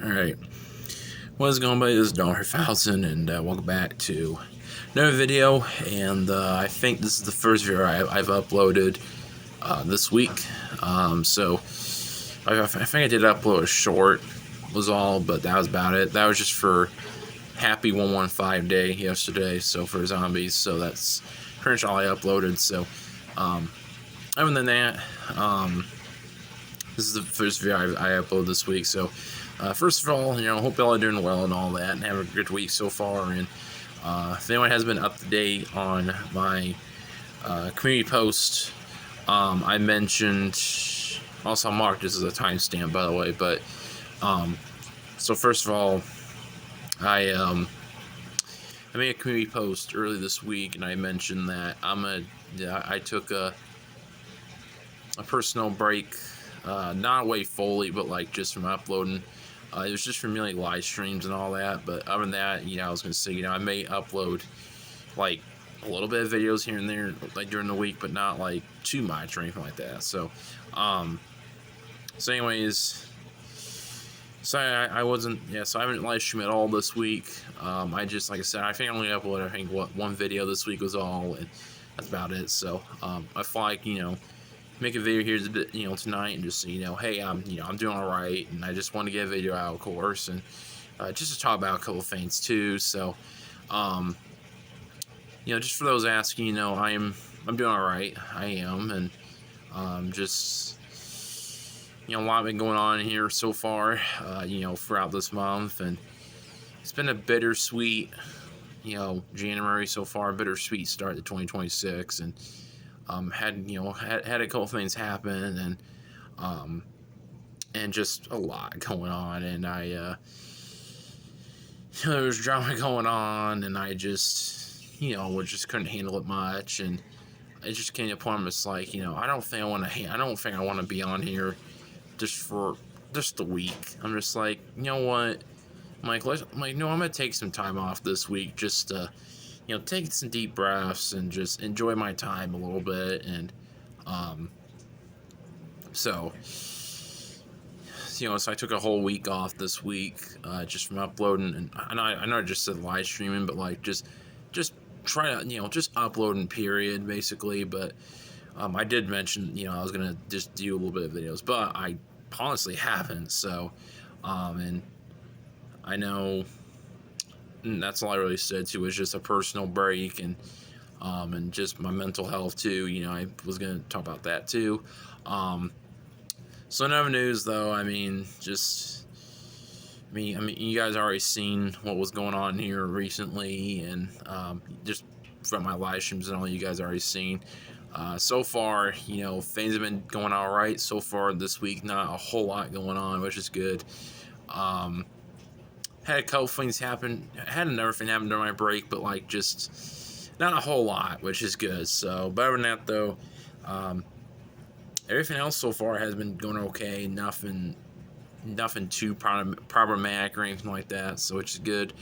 Alright, what is going on, buddy? This is Dollar1000, and welcome back to another video. And I think this is the first video I've uploaded this week. So I think I did upload a short, was all, but that was about it. That was just for Happy 115 Day yesterday, so for zombies. So that's pretty much all I uploaded. So other than that, this is the first video I uploaded this week. So first of all, hope y'all are doing well and all that, and have a good week so far. And if anyone has been up to date on my community post, I mentioned, also marked this as a timestamp, by the way, but so first of all, I made a community post early this week, and I mentioned that I took a personal break, not away fully, but like just from uploading. It was just from like live streams and all that. But other than that, I was gonna say, I may upload like a little bit of videos here and there, like during the week, but not like too much or anything like that. So, anyways, so I wasn't, so I haven't live streamed at all this week. I just, like I said, I think I only uploaded, one video this week was all, and that's about it. So, I feel like, make a video here, tonight, and just so hey, I'm doing all right, and I just want to get a video out, of course, and just to talk about a couple of things too. So, just for those asking, I'm doing all right. I am, and just a lot been going on here so far, throughout this month, and it's been a bittersweet, January so far, bittersweet start to 2026, and had a couple things happen, and just a lot going on, and there was drama going on, and I just just couldn't handle it much, and it just came to a point where it's like, I don't think I want to be on here just for just a week. I'm just like, you know what, I'm gonna take some time off this week, just to take some deep breaths and just enjoy my time a little bit. And so I took a whole week off this week, just from uploading, and I know I just said live streaming, but like just try to just uploading, period, basically. But I did mention I was gonna just do a little bit of videos, but I honestly haven't. So and I know, and that's all I really said too, was just a personal break, and just my mental health too. I was gonna talk about that too. So in other news, though, you guys already seen what was going on here recently, and just from my live streams and all, you guys already seen. So far, things have been going all right so far this week. Not a whole lot going on, which is good. Had a couple things happen. Had another thing happen during my break, but like just not a whole lot, which is good. So, but other than that, though, everything else so far has been going okay. Nothing too problematic or anything like that. So, which is good.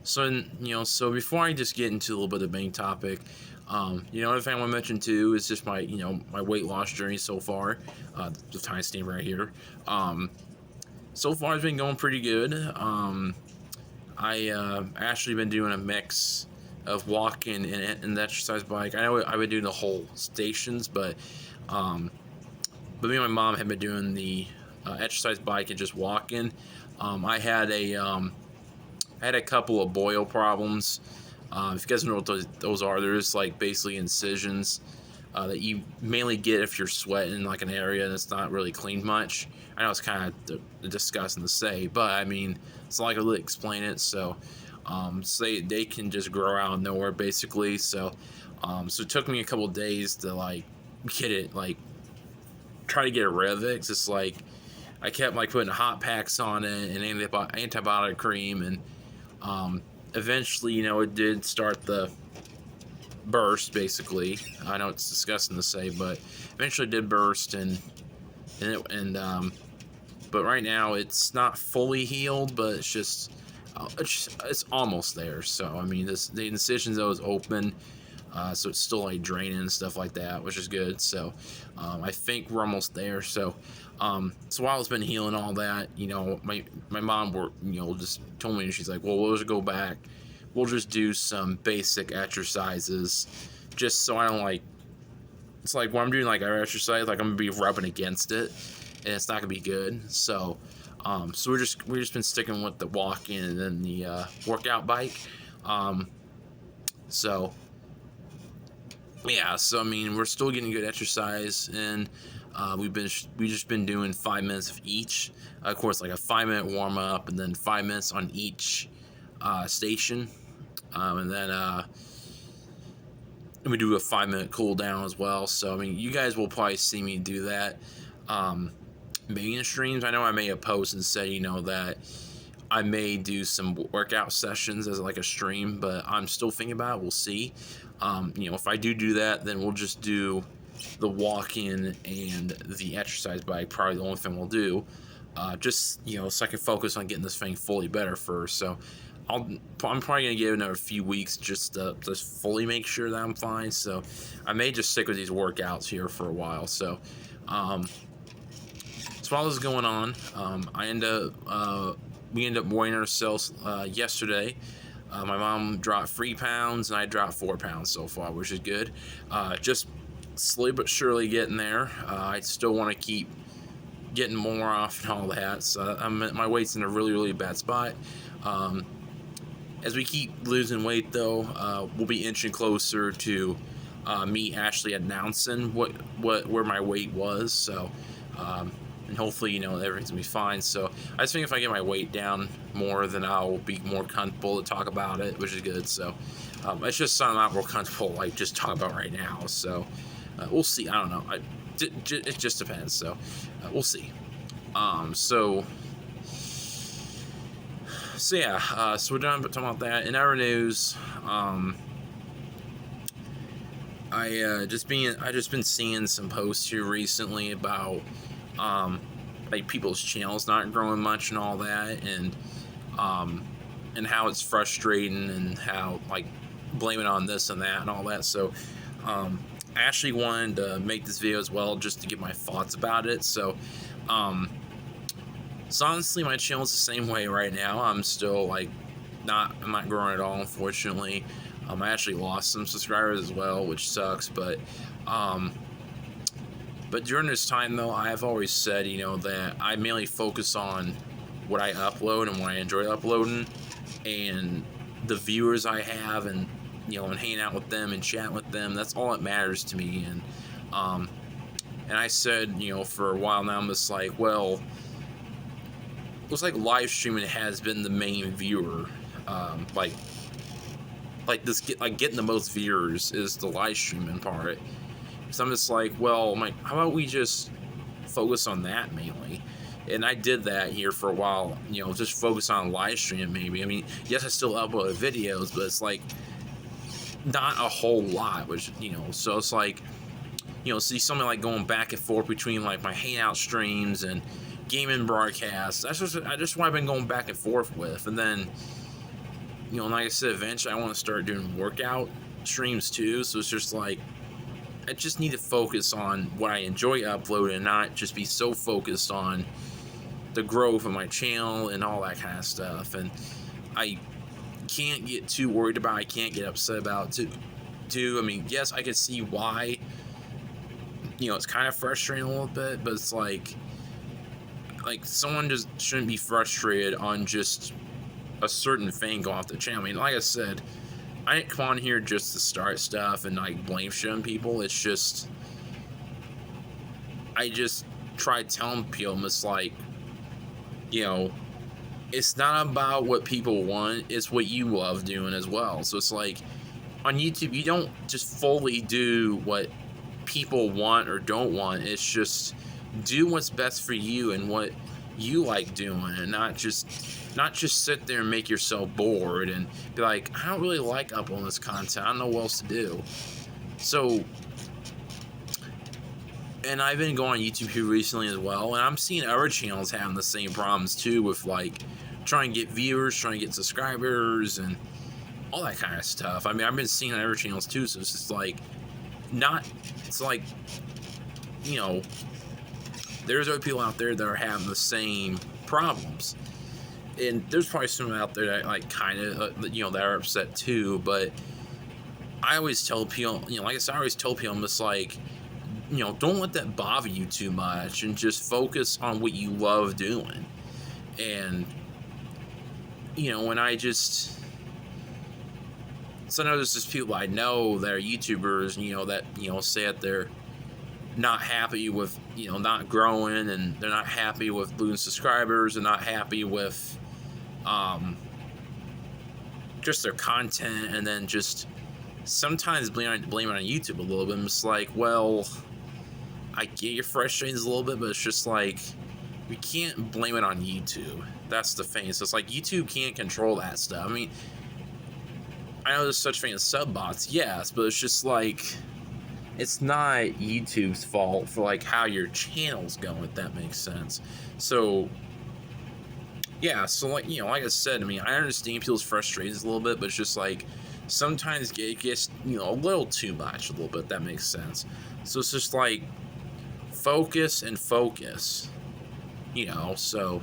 So before I just get into a little bit of the main topic, another thing I want to mention too is just my my weight loss journey so far. The timestamp right here. So far, it's been going pretty good. I actually been doing a mix of walking and the exercise bike. I know I've been doing the whole stations, but me and my mom have been doing the exercise bike and just walking. I had a couple of boil problems. If you guys know what those are, they're just like basically incisions that you mainly get if you're sweating in like an area and it's not really cleaned much. I know it's kind of disgusting to say, but it's like I really explain it. So, they can just grow out of nowhere, basically. So it took me a couple of days to like get it, like try to get rid of it. It's just like I kept like putting hot packs on it and antibiotic cream, and eventually, it did start the burst, basically. I know it's disgusting to say, but eventually it did burst, but right now it's not fully healed, but it's almost there. So the incision though is open, so it's still like draining and stuff like that, which is good. So I think we're almost there. So So while it's been healing all that, my mom just told me, she's like, well, we'll just go back. We'll just do some basic exercises, just so I don't it's like when I'm doing like our exercise, like I'm gonna be rubbing against it, and it's not gonna be good. So we're just been sticking with the walking and then the workout bike. Um, so yeah, so I mean, we're still getting good exercise, and we've just been doing 5 minutes of each. Of course, like a 5 minute warm up, and then 5 minutes on each station, and then we do a 5 minute cool down as well. So I mean, you guys will probably see me do that. Maybe in streams. I know I made a post and said, that I may do some workout sessions as like a stream, but I'm still thinking about it. We'll see. If I do that, then we'll just do the walk-in and the exercise bike. Probably the only thing we'll do. Just so I can focus on getting this thing fully better first. So I'm probably gonna give it another few weeks just to fully make sure that I'm fine. So I may just stick with these workouts here for a while. So while this is going on, we end up weighing ourselves yesterday. My mom dropped 3 pounds and I dropped 4 pounds so far, which is good. Just slowly but surely getting there. I still want to keep getting more off and all that. So my weight's in a really, really bad spot. As we keep losing weight, though, we'll be inching closer to me actually announcing where my weight was. So, and hopefully, everything's gonna be fine. So I just think if I get my weight down more, then I'll be more comfortable to talk about it, which is good. So it's just something I'm not real comfortable like just talking about right now. So we'll see. I don't know. It just depends. So we'll see. So yeah. So we're done talking about that. In our news, I just been seeing some posts here recently about like people's channels not growing much and all that, and how it's frustrating and how like blaming on this and that and all that. So I actually wanted to make this video as well just to get my thoughts about it. So honestly, my channel's the same way right now. I'm still like I'm not growing at all, unfortunately. I actually lost some subscribers as well, which sucks, but during this time, though, I've always said, that I mainly focus on what I upload and what I enjoy uploading, and the viewers I have, and and hanging out with them and chatting with them. That's all that matters to me. And I said, for a while now, I'm just like, well, looks like live streaming has been the main viewer. Getting the most viewers is the live streaming part. So I'm just like, well, how about we just focus on that mainly? And I did that here for a while, just focus on live stream maybe. I mean, yes, I still upload videos, but it's like not a whole lot, which, so it's like, see something like going back and forth between like my hangout streams and gaming broadcasts. That's just what I've been going back and forth with. And then, like I said, eventually I want to start doing workout streams too. So it's just like, I just need to focus on what I enjoy uploading and not just be so focused on the growth of my channel and all that kind of stuff. And I can't get too worried about it. I can't get upset about it too. I mean, yes, I can see why, it's kind of frustrating a little bit, but it's like someone just shouldn't be frustrated on just a certain thing going off the channel. I mean, like I said, I didn't come on here just to start stuff and like blame shit on people. It's just, I just tried telling people, it's like, it's not about what people want, it's what you love doing as well. So it's like, on YouTube, you don't just fully do what people want or don't want. It's just do what's best for you and what you like doing, and not just sit there and make yourself bored and be like, I don't really like uploading this content, I don't know what else to do. So, and I've been going on YouTube here recently as well, and I'm seeing other channels having the same problems too, with like trying to get viewers, trying to get subscribers, and all that kind of stuff. I mean, I've been seeing other channels too, so it's just like, there's other people out there that are having the same problems. And there's probably some out there that like kind of, that are upset too. But I always tell people, like I said, I always tell people, I'm just like, don't let that bother you too much, and just focus on what you love doing. And, when I just, sometimes there's just people I know that are YouTubers, that, say that they're not happy with, not growing, and they're not happy with losing subscribers, and not happy with, just their content, and then just sometimes blame it on YouTube a little bit. I'm just like, well, I get your frustrations a little bit, but it's just like, we can't blame it on YouTube. That's the thing. So it's like, YouTube can't control that stuff. I mean, I know there's such thing as sub bots, yes, but it's just like, it's not YouTube's fault for like how your channel's going, if that makes sense. So yeah, so like, like I said, I mean, I understand people's frustrations a little bit, but it's just like, sometimes it gets, a little too much, a little bit, if that makes sense. So it's just like, focus and focus, so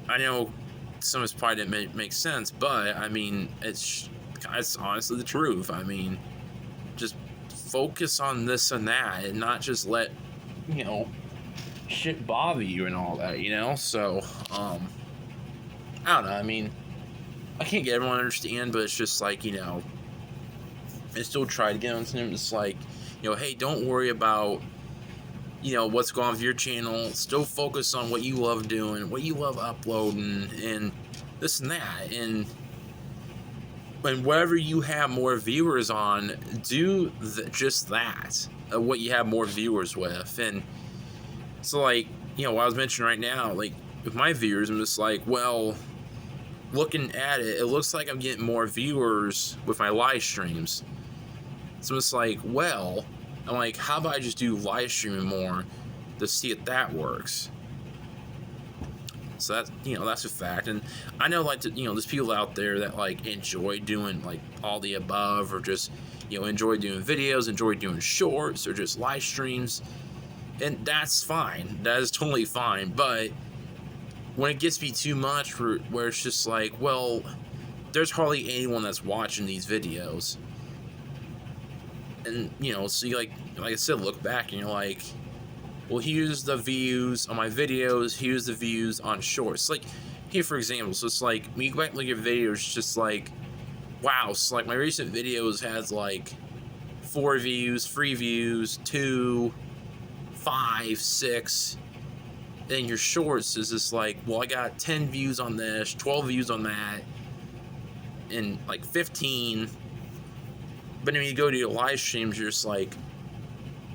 I know some of this probably didn't make sense, but I mean, it's honestly the truth. I mean, just focus on this and that, and not just let, shit bother you and all that, so, I don't know, I mean, I can't get everyone to understand, but it's just like, I still try to get on to them, it's like, hey, don't worry about, what's going on with your channel, still focus on what you love doing, what you love uploading, and this and that, and whatever you have more viewers on, do just that, what you have more viewers with. And so, like, what I was mentioning right now, like, with my viewers, I'm just like, well, looking at it, it looks like I'm getting more viewers with my live streams. So it's like, well, I'm like, how about I just do live streaming more to see if that works? So that's, that's a fact. And I know, like, there's people out there that like enjoy doing like all the above, or just, enjoy doing videos, enjoy doing shorts, or just live streams. And that's fine. That is totally fine. But when it gets to be too much, where it's just like, well, there's hardly anyone that's watching these videos. And, so you like I said, look back and you're like, well, here's the views on my videos, here's the views on shorts. Like, here, for example, so it's like, when you go back and look at videos, it's just like, wow, so like, my recent videos has like 4 views, 3 views, 2, 5, 6, and your shorts is just like, well, I got 10 views on this, 12 views on that, and like 15. But when you go to your live streams, you're just like,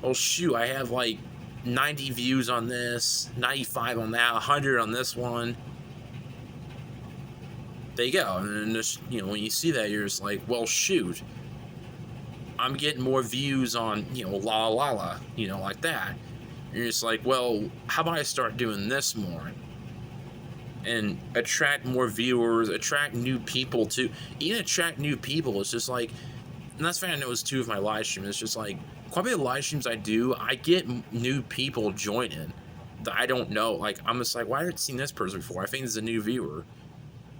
oh shoot, I have like 90 views on this, 95 on that, 100 on this one. There you go. And then just, when you see that, you're just like, well, shoot, I'm getting more views on, La La La, like that. And you're just like, well, how about I start doing this more? And attract more viewers, attract new people too. Even attract new people. It's just like, and that's what I noticed too with my live stream. It's just like, quite a bit of live streams I do, I get new people joining that I don't know. Like, I'm just like, why haven't I seen this person before? I think this is a new viewer.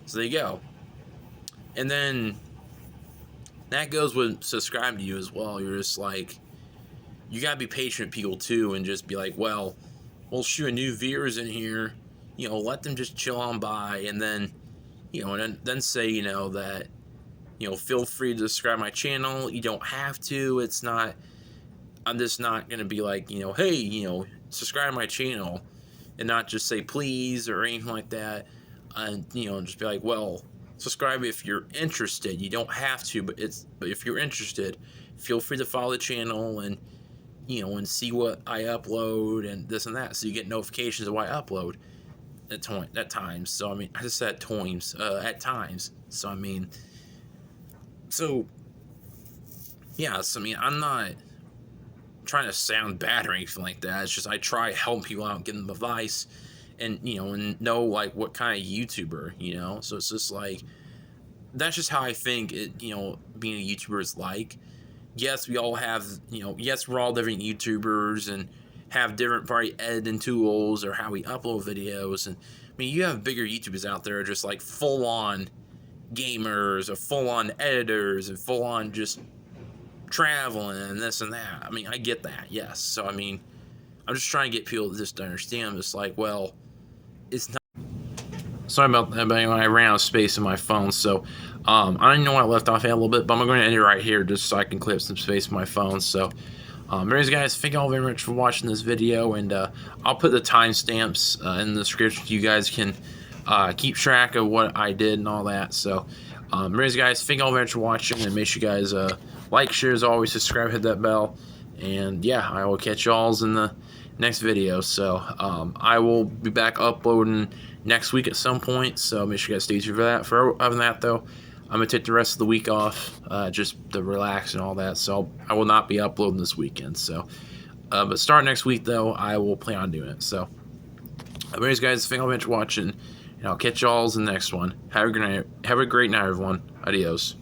So there you go. And then that goes with subscribing to you as well. You're just like, you gotta be patient with people too, and just be like, well, we'll shoot new viewers in here, let them just chill on by, and then, and then say, that, feel free to subscribe to my channel. You don't have to. It's not, I'm just not gonna be like, hey, subscribe to my channel, and not just say please or anything like that. And just be like, well, subscribe if you're interested. You don't have to, but if you're interested, feel free to follow the channel, and and see what I upload and this and that, so you get notifications of what I upload at times. So I mean, I just said at times. So I mean, so yeah. So I mean, I'm not trying to sound bad or anything like that. It's just I try helping people out, give them advice, and and know like what kind of YouTuber, so it's just like, that's just how I think it, being a YouTuber is like. Yes, we all have, yes, we're all different YouTubers, and have different probably editing tools or how we upload videos. And I mean, you have bigger YouTubers out there just like full on gamers or full on editors and full on just traveling and this and that. I mean, I get that, yes. So I mean, I'm just trying to get people just to understand. It's like, well, it's not. Sorry about that, but anyway, I ran out of space in my phone, so I don't even know why I left off at a little bit, but I'm going to end it right here just so I can clear up some space in my phone. So, anyways, guys, thank you all very much for watching this video, and I'll put the timestamps in the description so you guys can keep track of what I did and all that. So, anyways, guys, thank you all very much for watching, and make sure you guys like, share, as always, subscribe, hit that bell, and yeah, I will catch y'all in the next video. So, I will be back uploading next week at some point, so make sure you guys stay tuned for that. For other than that, though, I'm gonna take the rest of the week off, just to relax and all that. So I will not be uploading this weekend. So, but start next week though, I will plan on doing it. So, anyways, guys, thank you all very much for watching, and I'll catch y'all in the next one. Have a great night, everyone. Adios.